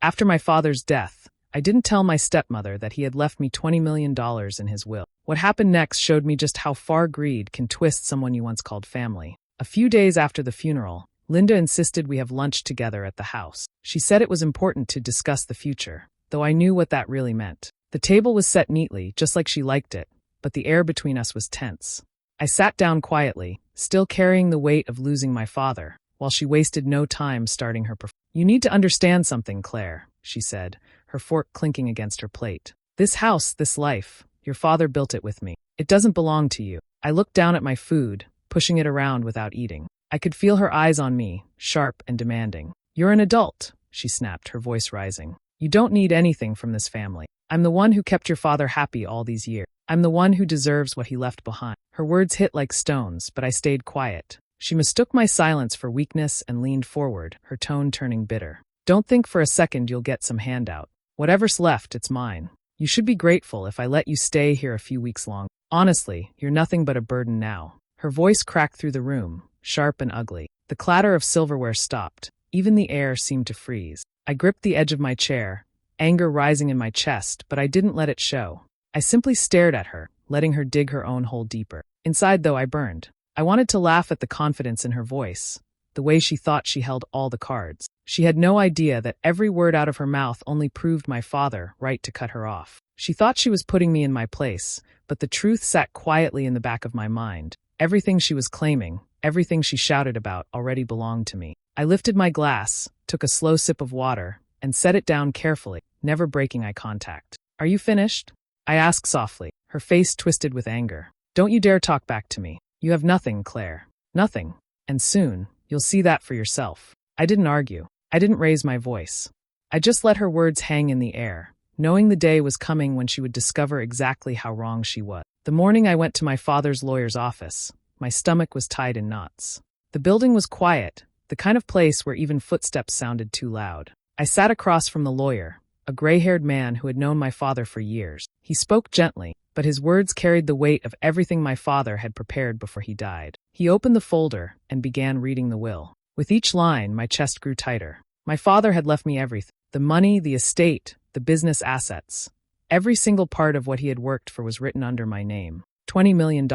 After my father's death, I didn't tell my stepmother that he had left me $20 million in his will. What happened next showed me just how far greed can twist someone you once called family. A few days after the funeral, Linda insisted we have lunch together at the house. She said it was important to discuss the future, though I knew what that really meant. The table was set neatly, just like she liked it, but the air between us was tense. I sat down quietly, still carrying the weight of losing my father, while she wasted no time starting her performance. "You need to understand something, Claire," she said, her fork clinking against her plate. "This house, this life, your father built it with me. It doesn't belong to you." I looked down at my food, pushing it around without eating. I could feel her eyes on me, sharp and demanding. "You're an adult," she snapped, her voice rising. "You don't need anything from this family. I'm the one who kept your father happy all these years. I'm the one who deserves what he left behind." Her words hit like stones, but I stayed quiet. She mistook my silence for weakness and leaned forward, her tone turning bitter. "Don't think for a second you'll get some handout. Whatever's left, it's mine. You should be grateful if I let you stay here a few weeks long. Honestly, you're nothing but a burden now." Her voice cracked through the room, sharp and ugly. The clatter of silverware stopped. Even the air seemed to freeze. I gripped the edge of my chair, anger rising in my chest, but I didn't let it show. I simply stared at her, letting her dig her own hole deeper. Inside, though, I burned. I wanted to laugh at the confidence in her voice, the way she thought she held all the cards. She had no idea that every word out of her mouth only proved my father right to cut her off. She thought she was putting me in my place, but the truth sat quietly in the back of my mind. Everything she was claiming, everything she shouted about, already belonged to me. I lifted my glass, took a slow sip of water, and set it down carefully, never breaking eye contact. "Are you finished?" I asked softly, her face twisted with anger. "Don't you dare talk back to me. You have nothing, Claire. Nothing. And soon, you'll see that for yourself." I didn't argue. I didn't raise my voice. I just let her words hang in the air, knowing the day was coming when she would discover exactly how wrong she was. The morning I went to my father's lawyer's office, my stomach was tied in knots. The building was quiet, the kind of place where even footsteps sounded too loud. I sat across from the lawyer, a gray-haired man who had known my father for years. He spoke gently, but his words carried the weight of everything my father had prepared before he died. He opened the folder and began reading the will. With each line, my chest grew tighter. My father had left me everything. The money, the estate, the business assets. Every single part of what he had worked for was written under my name. $20 million.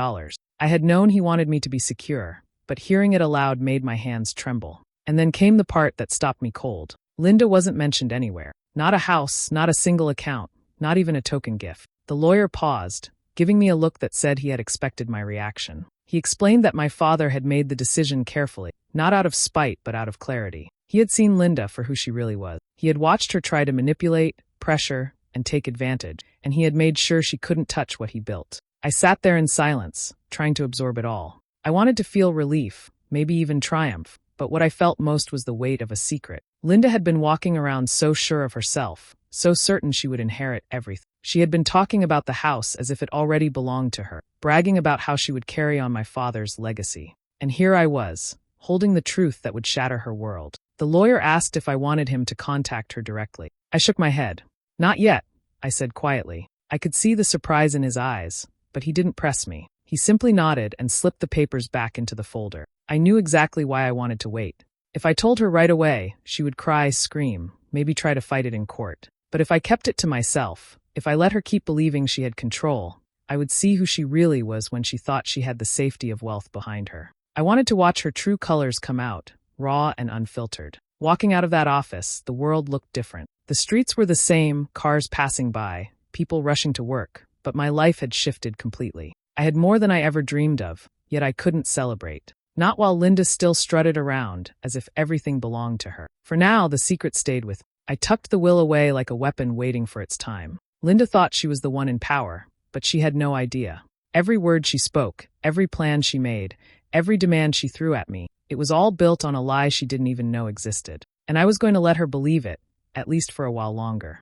I had known he wanted me to be secure, but hearing it aloud made my hands tremble. And then came the part that stopped me cold. Linda wasn't mentioned anywhere. Not a house, not a single account, not even a token gift. The lawyer paused, giving me a look that said he had expected my reaction. He explained that my father had made the decision carefully, not out of spite but out of clarity. He had seen Linda for who she really was. He had watched her try to manipulate, pressure, and take advantage, and he had made sure she couldn't touch what he built. I sat there in silence, trying to absorb it all. I wanted to feel relief, maybe even triumph, but what I felt most was the weight of a secret. Linda had been walking around so sure of herself, so certain she would inherit everything. She had been talking about the house as if it already belonged to her, bragging about how she would carry on my father's legacy. And here I was, holding the truth that would shatter her world. The lawyer asked if I wanted him to contact her directly. I shook my head. "Not yet," I said quietly. I could see the surprise in his eyes, but he didn't press me. He simply nodded and slipped the papers back into the folder. I knew exactly why I wanted to wait. If I told her right away, she would cry, scream, maybe try to fight it in court. But if I kept it to myself, if I let her keep believing she had control, I would see who she really was when she thought she had the safety of wealth behind her. I wanted to watch her true colors come out, raw and unfiltered. Walking out of that office, the world looked different. The streets were the same, cars passing by, people rushing to work, but my life had shifted completely. I had more than I ever dreamed of, yet I couldn't celebrate. Not while Linda still strutted around, as if everything belonged to her. For now, the secret stayed with me. I tucked the will away like a weapon waiting for its time. Linda thought she was the one in power, but she had no idea. Every word she spoke, every plan she made, every demand she threw at me, it was all built on a lie she didn't even know existed. And I was going to let her believe it, at least for a while longer.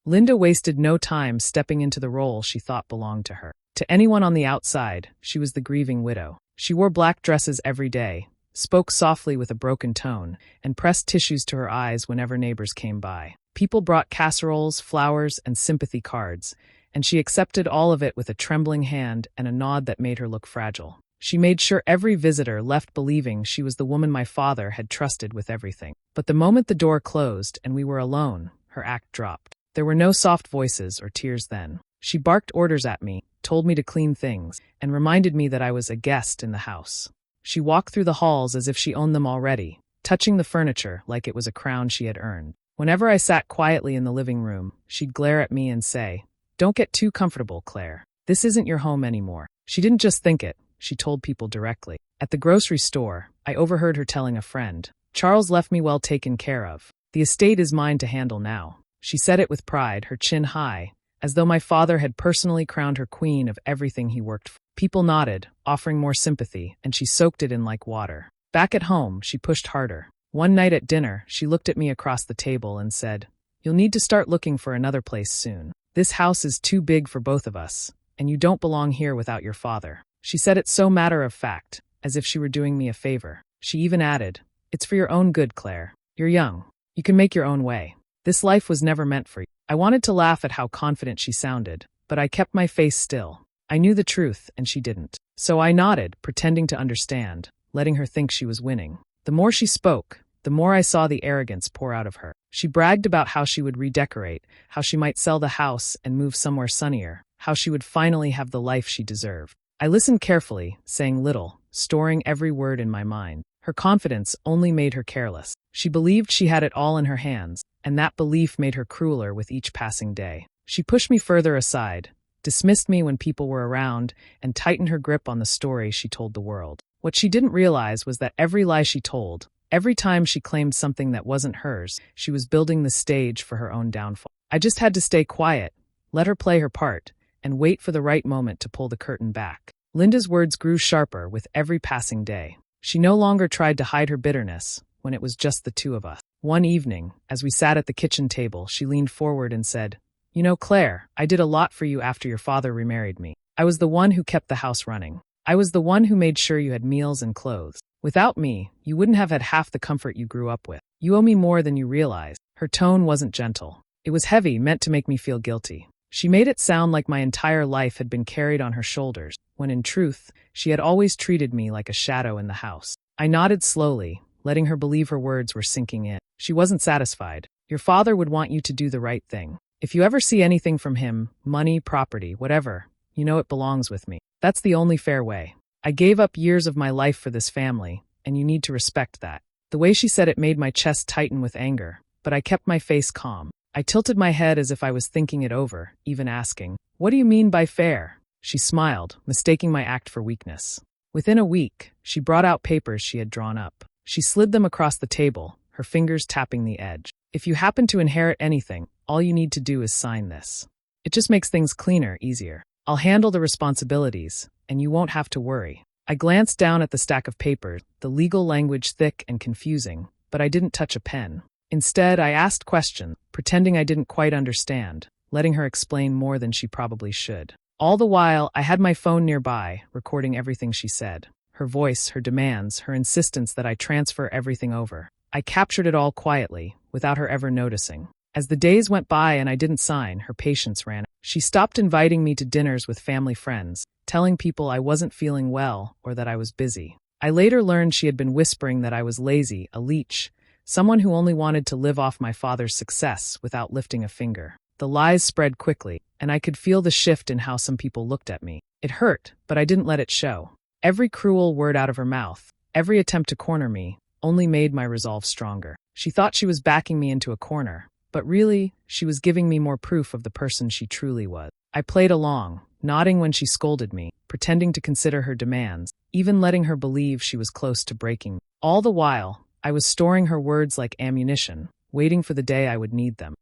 Linda wasted no time stepping into the role she thought belonged to her. To anyone on the outside, she was the grieving widow. She wore black dresses every day, spoke softly with a broken tone, and pressed tissues to her eyes whenever neighbors came by. People brought casseroles, flowers, and sympathy cards, and she accepted all of it with a trembling hand and a nod that made her look fragile. She made sure every visitor left believing she was the woman my father had trusted with everything. But the moment the door closed and we were alone, her act dropped. There were no soft voices or tears then. She barked orders at me, told me to clean things, and reminded me that I was a guest in the house. She walked through the halls as if she owned them already, touching the furniture like it was a crown she had earned. Whenever I sat quietly in the living room, she'd glare at me and say, "Don't get too comfortable, Claire. This isn't your home anymore." She didn't just think it, she told people directly. At the grocery store, I overheard her telling a friend, "Charles left me well taken care of. The estate is mine to handle now." She said it with pride, her chin high, as though my father had personally crowned her queen of everything he worked for. People nodded, offering more sympathy, and she soaked it in like water. Back at home, she pushed harder. One night at dinner, she looked at me across the table and said, "You'll need to start looking for another place soon. This house is too big for both of us, and you don't belong here without your father." She said it so matter of fact, as if she were doing me a favor. She even added, "It's for your own good, Claire. You're young. You can make your own way. This life was never meant for you." I wanted to laugh at how confident she sounded, but I kept my face still. I knew the truth, and she didn't. So I nodded, pretending to understand, letting her think she was winning. The more she spoke, the more I saw the arrogance pour out of her. She bragged about how she would redecorate, how she might sell the house and move somewhere sunnier, how she would finally have the life she deserved. I listened carefully, saying little, storing every word in my mind. Her confidence only made her careless. She believed she had it all in her hands, and that belief made her crueler with each passing day. She pushed me further aside, dismissed me when people were around, and tightened her grip on the story she told the world. What she didn't realize was that every lie she told, every time she claimed something that wasn't hers, she was building the stage for her own downfall. I just had to stay quiet, let her play her part, and wait for the right moment to pull the curtain back. Linda's words grew sharper with every passing day. She no longer tried to hide her bitterness when it was just the two of us. One evening, as we sat at the kitchen table, she leaned forward and said, "You know, Claire, I did a lot for you after your father remarried me. I was the one who kept the house running. I was the one who made sure you had meals and clothes. Without me, you wouldn't have had half the comfort you grew up with. You owe me more than you realize." Her tone wasn't gentle. It was heavy, meant to make me feel guilty. She made it sound like my entire life had been carried on her shoulders, when in truth, she had always treated me like a shadow in the house. I nodded slowly, letting her believe her words were sinking in. She wasn't satisfied. "Your father would want you to do the right thing. If you ever see anything from him, money, property, whatever, you know it belongs with me. That's the only fair way. I gave up years of my life for this family, and you need to respect that." The way she said it made my chest tighten with anger, but I kept my face calm. I tilted my head as if I was thinking it over, even asking, "What do you mean by fair?" She smiled, mistaking my act for weakness. Within a week, she brought out papers she had drawn up. She slid them across the table, her fingers tapping the edge. "If you happen to inherit anything, all you need to do is sign this. It just makes things cleaner, easier. I'll handle the responsibilities, and you won't have to worry." I glanced down at the stack of papers, the legal language thick and confusing, but I didn't touch a pen. Instead, I asked questions, pretending I didn't quite understand, letting her explain more than she probably should. All the while, I had my phone nearby, recording everything she said. Her voice, her demands, her insistence that I transfer everything over. I captured it all quietly, without her ever noticing. As the days went by and I didn't sign, her patience ran out. She stopped inviting me to dinners with family friends, telling people I wasn't feeling well or that I was busy. I later learned she had been whispering that I was lazy, a leech, someone who only wanted to live off my father's success without lifting a finger. The lies spread quickly, and I could feel the shift in how some people looked at me. It hurt, but I didn't let it show. Every cruel word out of her mouth, every attempt to corner me, only made my resolve stronger. She thought she was backing me into a corner, but really, she was giving me more proof of the person she truly was. I played along, nodding when she scolded me, pretending to consider her demands, even letting her believe she was close to breaking me. All the while, I was storing her words like ammunition, waiting for the day I would need them.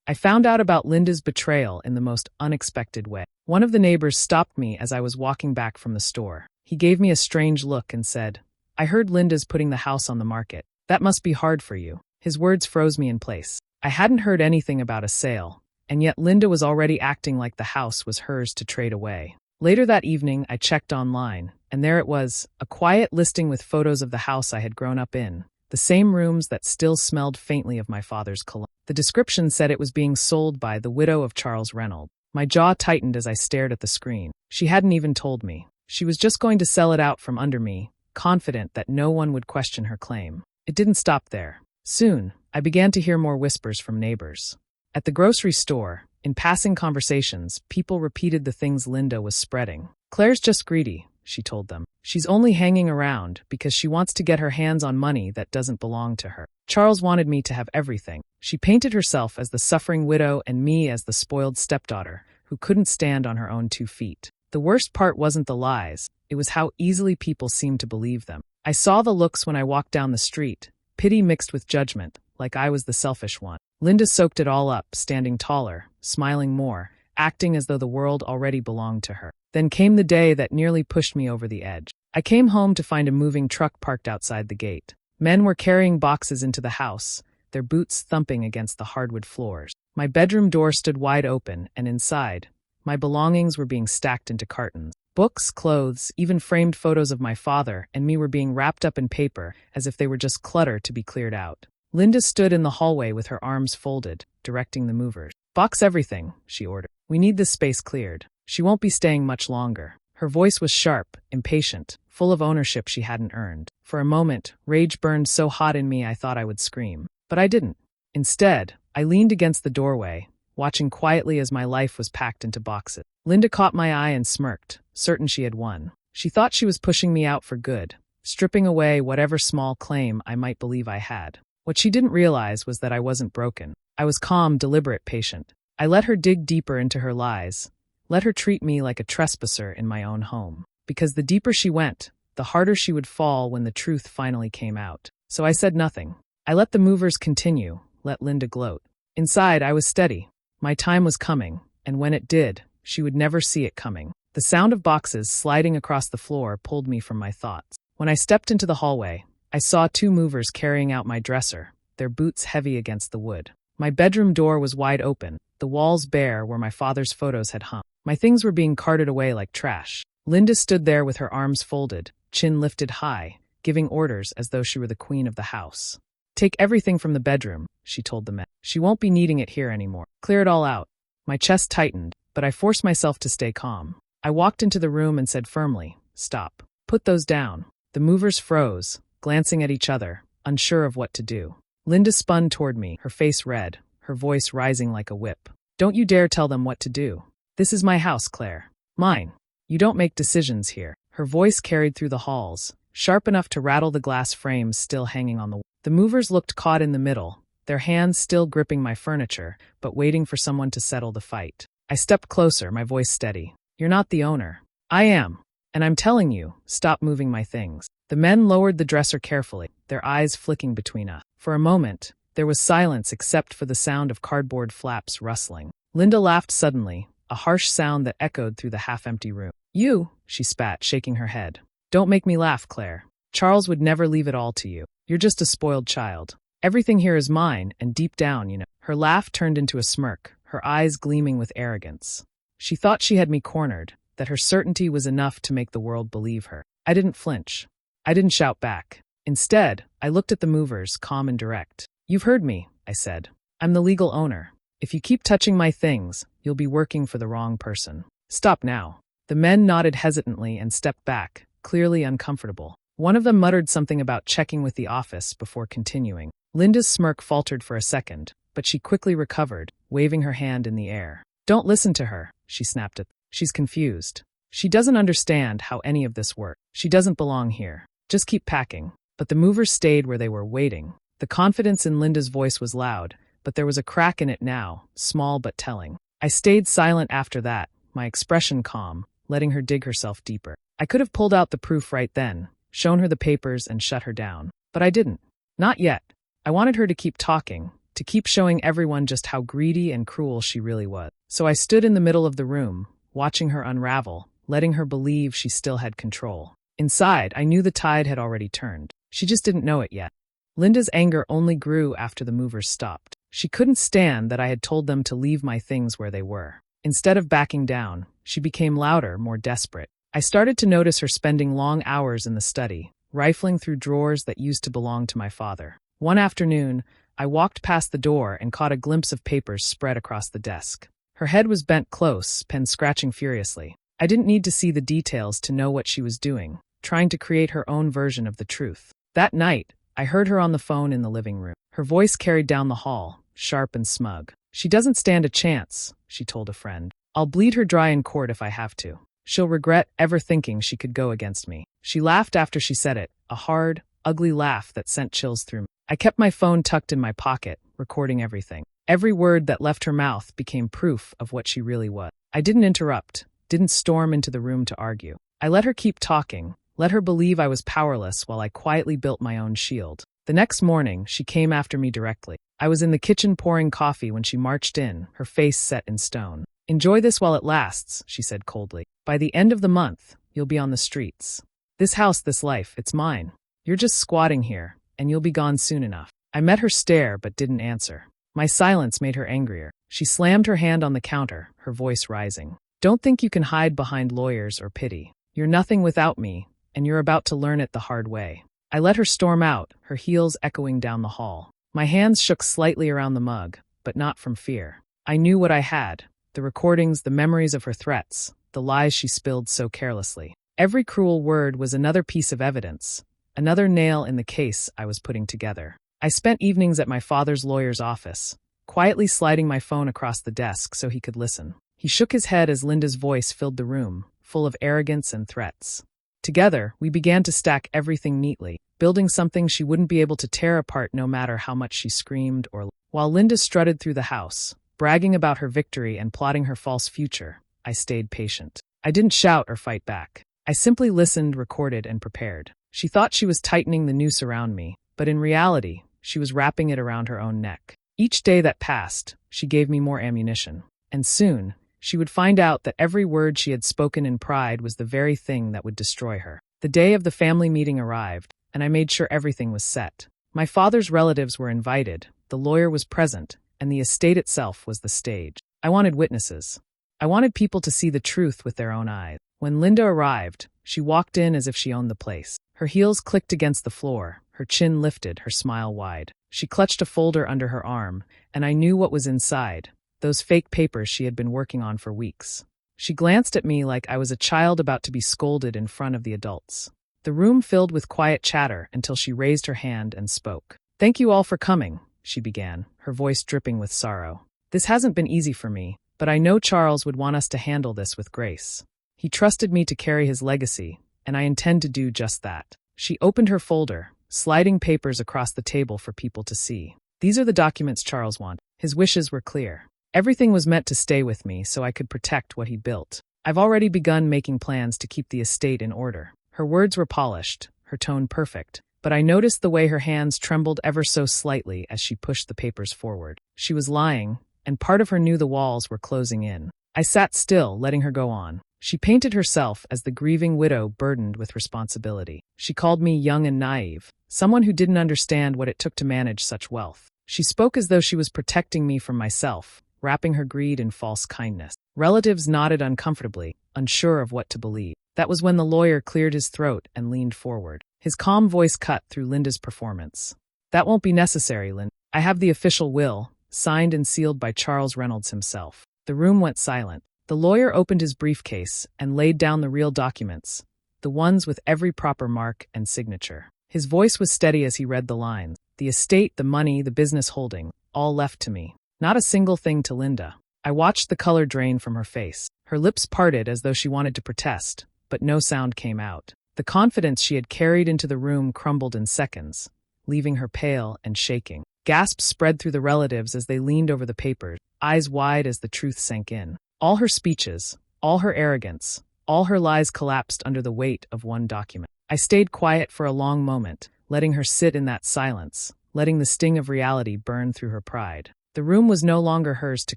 I found out about Linda's betrayal in the most unexpected way. One of the neighbors stopped me as I was walking back from the store. He gave me a strange look and said, "I heard Linda's putting the house on the market. That must be hard for you." His words froze me in place. I hadn't heard anything about a sale, and yet Linda was already acting like the house was hers to trade away. Later that evening, I checked online, and there it was, a quiet listing with photos of the house I had grown up in. The same rooms that still smelled faintly of my father's cologne. The description said it was being sold by the widow of Charles Reynolds. My jaw tightened as I stared at the screen. She hadn't even told me. She was just going to sell it out from under me, confident that no one would question her claim. It didn't stop there. Soon, I began to hear more whispers from neighbors. At the grocery store, in passing conversations, people repeated the things Linda was spreading. Claire's just greedy, she told them. She's only hanging around because she wants to get her hands on money that doesn't belong to her. Charles wanted me to have everything. She painted herself as the suffering widow and me as the spoiled stepdaughter who couldn't stand on her own 2 feet. The worst part wasn't the lies, it was how easily people seemed to believe them. I saw the looks when I walked down the street, pity mixed with judgment, like I was the selfish one. Linda soaked it all up, standing taller, smiling more, acting as though the world already belonged to her. Then came the day that nearly pushed me over the edge. I came home to find a moving truck parked outside the gate. Men were carrying boxes into the house, their boots thumping against the hardwood floors. My bedroom door stood wide open, and inside, my belongings were being stacked into cartons. Books, clothes, even framed photos of my father and me were being wrapped up in paper as if they were just clutter to be cleared out. Linda stood in the hallway with her arms folded, directing the movers. "Box everything," she ordered. "We need this space cleared. She won't be staying much longer." Her voice was sharp, impatient, full of ownership she hadn't earned. For a moment, rage burned so hot in me I thought I would scream. But I didn't. Instead, I leaned against the doorway, watching quietly as my life was packed into boxes. Linda caught my eye and smirked, certain she had won. She thought she was pushing me out for good, stripping away whatever small claim I might believe I had. What she didn't realize was that I wasn't broken. I was calm, deliberate, patient. I let her dig deeper into her lies, let her treat me like a trespasser in my own home. Because the deeper she went, the harder she would fall when the truth finally came out. So I said nothing. I let the movers continue, let Linda gloat. Inside, I was steady. My time was coming, and when it did, she would never see it coming. The sound of boxes sliding across the floor pulled me from my thoughts. When I stepped into the hallway, I saw 2 movers carrying out my dresser, their boots heavy against the wood. My bedroom door was wide open, the walls bare where my father's photos had hung. My things were being carted away like trash. Linda stood there with her arms folded, chin lifted high, giving orders as though she were the queen of the house. "Take everything from the bedroom," she told the men. "She won't be needing it here anymore. Clear it all out." My chest tightened, but I forced myself to stay calm. I walked into the room and said firmly, "Stop. Put those down." The movers froze, glancing at each other, unsure of what to do. Linda spun toward me, her face red, her voice rising like a whip. "Don't you dare tell them what to do. This is my house, Claire. Mine. You don't make decisions here." Her voice carried through the halls, sharp enough to rattle the glass frames still hanging on the wall. The movers looked caught in the middle, their hands still gripping my furniture, but waiting for someone to settle the fight. I stepped closer, my voice steady. "You're not the owner. I am. And I'm telling you, stop moving my things." The men lowered the dresser carefully, their eyes flicking between us. For a moment, there was silence except for the sound of cardboard flaps rustling. Linda laughed suddenly, a harsh sound that echoed through the half-empty room. "You," she spat, shaking her head. "Don't make me laugh, Claire. Charles would never leave it all to you. You're just a spoiled child. Everything here is mine, and deep down, you know." Her laugh turned into a smirk, her eyes gleaming with arrogance. She thought she had me cornered, that her certainty was enough to make the world believe her. I didn't flinch. I didn't shout back. Instead, I looked at the movers, calm and direct. "You've heard me," I said. "I'm the legal owner. If you keep touching my things, you'll be working for the wrong person. Stop now." The men nodded hesitantly and stepped back, clearly uncomfortable. One of them muttered something about checking with the office before continuing. Linda's smirk faltered for a second, but she quickly recovered, waving her hand in the air. "Don't listen to her," she snapped at them. "She's confused. She doesn't understand how any of this works. She doesn't belong here. Just keep packing." But the movers stayed where they were, waiting. The confidence in Linda's voice was loud, but there was a crack in it now, small but telling. I stayed silent after that, my expression calm, letting her dig herself deeper. I could have pulled out the proof right then, shown her the papers and shut her down. But I didn't. Not yet. I wanted her to keep talking, to keep showing everyone just how greedy and cruel she really was. So I stood in the middle of the room, watching her unravel, letting her believe she still had control. Inside, I knew the tide had already turned. She just didn't know it yet. Linda's anger only grew after the movers stopped. She couldn't stand that I had told them to leave my things where they were. Instead of backing down, she became louder, more desperate. I started to notice her spending long hours in the study, rifling through drawers that used to belong to my father. One afternoon, I walked past the door and caught a glimpse of papers spread across the desk. Her head was bent close, pen scratching furiously. I didn't need to see the details to know what she was doing, trying to create her own version of the truth. That night, I heard her on the phone in the living room. Her voice carried down the hall, sharp and smug. She doesn't stand a chance, she told a friend. I'll bleed her dry in court if I have to. She'll regret ever thinking she could go against me. She laughed after she said it, a hard, ugly laugh that sent chills through me. I kept my phone tucked in my pocket, recording everything. Every word that left her mouth became proof of what she really was. I didn't interrupt, didn't storm into the room to argue. I let her keep talking, let her believe I was powerless while I quietly built my own shield. The next morning, she came after me directly. I was in the kitchen pouring coffee when she marched in, her face set in stone. Enjoy this while it lasts, she said coldly. By the end of the month, you'll be on the streets. This house, this life, it's mine. You're just squatting here, and you'll be gone soon enough. I met her stare but didn't answer. My silence made her angrier. She slammed her hand on the counter, her voice rising. Don't think you can hide behind lawyers or pity. You're nothing without me, and you're about to learn it the hard way. I let her storm out, her heels echoing down the hall. My hands shook slightly around the mug, but not from fear. I knew what I had. The recordings, the memories of her threats, the lies she spilled so carelessly. Every cruel word was another piece of evidence, another nail in the case I was putting together. I spent evenings at my father's lawyer's office, quietly sliding my phone across the desk so he could listen. He shook his head as Linda's voice filled the room, full of arrogance and threats. Together, we began to stack everything neatly, building something she wouldn't be able to tear apart no matter how much she screamed or lied. While Linda strutted through the house, bragging about her victory and plotting her false future, I stayed patient. I didn't shout or fight back. I simply listened, recorded, and prepared. She thought she was tightening the noose around me, but in reality, she was wrapping it around her own neck. Each day that passed, she gave me more ammunition. And soon, she would find out that every word she had spoken in pride was the very thing that would destroy her. The day of the family meeting arrived, and I made sure everything was set. My father's relatives were invited, the lawyer was present, and the estate itself was the stage. I wanted witnesses. I wanted people to see the truth with their own eyes. When Linda arrived, she walked in as if she owned the place. Her heels clicked against the floor, her chin lifted, her smile wide. She clutched a folder under her arm, and I knew what was inside, those fake papers she had been working on for weeks. She glanced at me like I was a child about to be scolded in front of the adults. The room filled with quiet chatter until she raised her hand and spoke. "Thank you all for coming," she began, her voice dripping with sorrow. "This hasn't been easy for me, but I know Charles would want us to handle this with grace. He trusted me to carry his legacy, and I intend to do just that." She opened her folder, sliding papers across the table for people to see. "These are the documents Charles wanted." His wishes were clear. Everything was meant to stay with me so I could protect what he built. I've already begun making plans to keep the estate in order. Her words were polished, her tone perfect, but I noticed the way her hands trembled ever so slightly as she pushed the papers forward. She was lying, and part of her knew the walls were closing in. I sat still, letting her go on. She painted herself as the grieving widow burdened with responsibility. She called me young and naive, someone who didn't understand what it took to manage such wealth. She spoke as though she was protecting me from myself, wrapping her greed in false kindness. Relatives nodded uncomfortably, unsure of what to believe. That was when the lawyer cleared his throat and leaned forward. His calm voice cut through Linda's performance. "That won't be necessary, Linda. I have the official will, signed and sealed by Charles Reynolds himself." The room went silent. The lawyer opened his briefcase and laid down the real documents, the ones with every proper mark and signature. His voice was steady as he read the lines. "The estate, the money, the business holding, all left to me. Not a single thing to Linda." I watched the color drain from her face. Her lips parted as though she wanted to protest, but no sound came out. The confidence she had carried into the room crumbled in seconds, leaving her pale and shaking. Gasps spread through the relatives as they leaned over the papers, eyes wide as the truth sank in. All her speeches, all her arrogance, all her lies collapsed under the weight of one document. I stayed quiet for a long moment, letting her sit in that silence, letting the sting of reality burn through her pride. The room was no longer hers to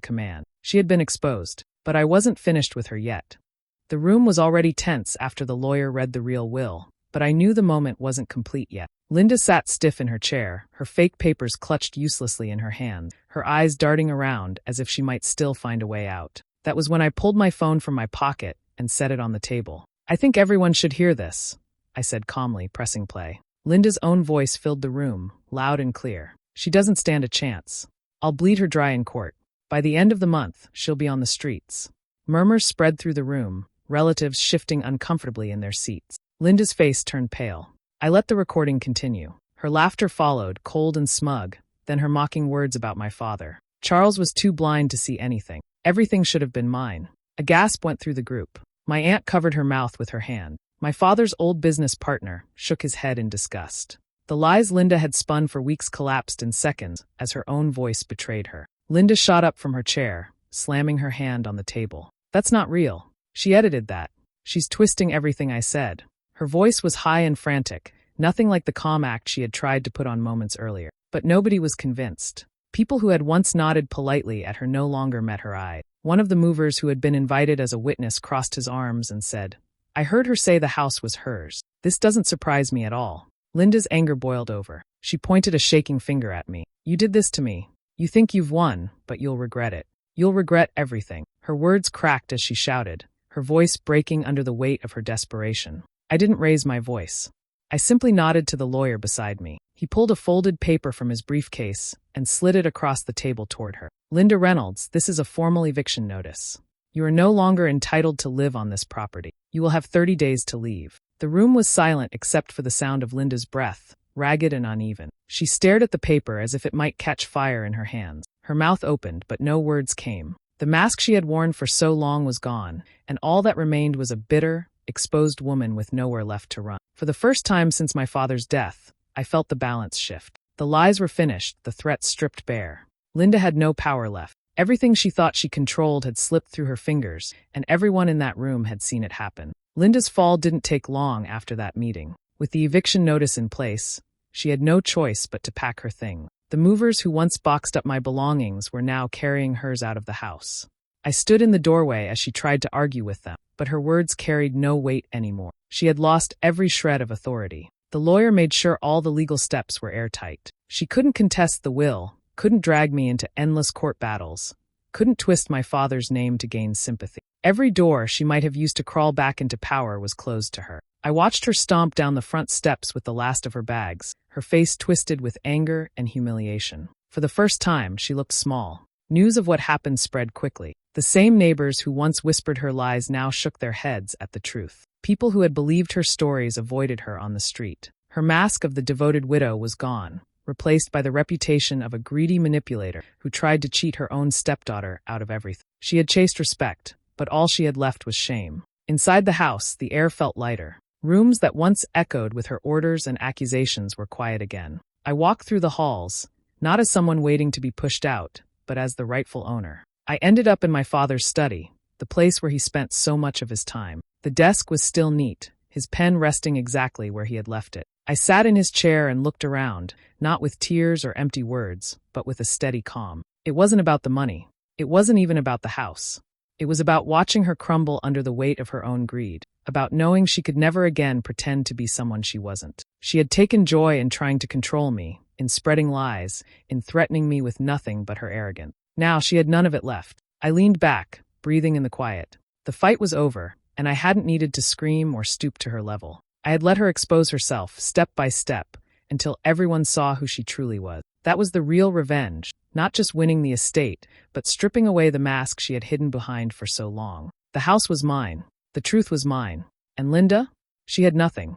command. She had been exposed, but I wasn't finished with her yet. The room was already tense after the lawyer read the real will, but I knew the moment wasn't complete yet. Linda sat stiff in her chair, her fake papers clutched uselessly in her hands, her eyes darting around as if she might still find a way out. That was when I pulled my phone from my pocket and set it on the table. "I think everyone should hear this," I said calmly, pressing play. Linda's own voice filled the room, loud and clear. "She doesn't stand a chance. I'll bleed her dry in court. By the end of the month, she'll be on the streets." Murmurs spread through the room, relatives shifting uncomfortably in their seats. Linda's face turned pale. I let the recording continue. Her laughter followed, cold and smug, then her mocking words about my father. Charles was too blind to see anything. Everything should have been mine. A gasp went through the group. My aunt covered her mouth with her hand. My father's old business partner shook his head in disgust. The lies Linda had spun for weeks collapsed in seconds as her own voice betrayed her. Linda shot up from her chair, slamming her hand on the table. That's not real. She edited that. She's twisting everything I said. Her voice was high and frantic, nothing like the calm act she had tried to put on moments earlier. But nobody was convinced. People who had once nodded politely at her no longer met her eye. One of the movers who had been invited as a witness crossed his arms and said, "I heard her say the house was hers. This doesn't surprise me at all." Linda's anger boiled over. She pointed a shaking finger at me. "You did this to me. You think you've won, but you'll regret it. You'll regret everything." Her words cracked as she shouted, her voice breaking under the weight of her desperation. I didn't raise my voice. I simply nodded to the lawyer beside me. He pulled a folded paper from his briefcase and slid it across the table toward her. "Linda Reynolds, this is a formal eviction notice. You are no longer entitled to live on this property. You will have 30 days to leave." The room was silent except for the sound of Linda's breath, ragged and uneven. She stared at the paper as if it might catch fire in her hands. Her mouth opened, but no words came. The mask she had worn for so long was gone, and all that remained was a bitter, exposed woman with nowhere left to run. For the first time since my father's death, I felt the balance shift. The lies were finished, the threats stripped bare. Linda had no power left. Everything she thought she controlled had slipped through her fingers, and everyone in that room had seen it happen. Linda's fall didn't take long after that meeting. With the eviction notice in place, she had no choice but to pack her things. The movers who once boxed up my belongings were now carrying hers out of the house. I stood in the doorway as she tried to argue with them, but her words carried no weight anymore. She had lost every shred of authority. The lawyer made sure all the legal steps were airtight. She couldn't contest the will, couldn't drag me into endless court battles, couldn't twist my father's name to gain sympathy. Every door she might have used to crawl back into power was closed to her. I watched her stomp down the front steps with the last of her bags, her face twisted with anger and humiliation. For the first time, she looked small. News of what happened spread quickly. The same neighbors who once whispered her lies now shook their heads at the truth. People who had believed her stories avoided her on the street. Her mask of the devoted widow was gone, replaced by the reputation of a greedy manipulator who tried to cheat her own stepdaughter out of everything. She had chased respect, but all she had left was shame. Inside the house, the air felt lighter. Rooms that once echoed with her orders and accusations were quiet again. I walked through the halls, not as someone waiting to be pushed out, but as the rightful owner. I ended up in my father's study, the place where he spent so much of his time. The desk was still neat, his pen resting exactly where he had left it. I sat in his chair and looked around, not with tears or empty words, but with a steady calm. It wasn't about the money. It wasn't even about the house. It was about watching her crumble under the weight of her own greed, about knowing she could never again pretend to be someone she wasn't. She had taken joy in trying to control me, in spreading lies, in threatening me with nothing but her arrogance. Now she had none of it left. I leaned back, breathing in the quiet. The fight was over, and I hadn't needed to scream or stoop to her level. I had let her expose herself, step by step, until everyone saw who she truly was. That was the real revenge, not just winning the estate, but stripping away the mask she had hidden behind for so long. The house was mine. The truth was mine. And Linda? She had nothing.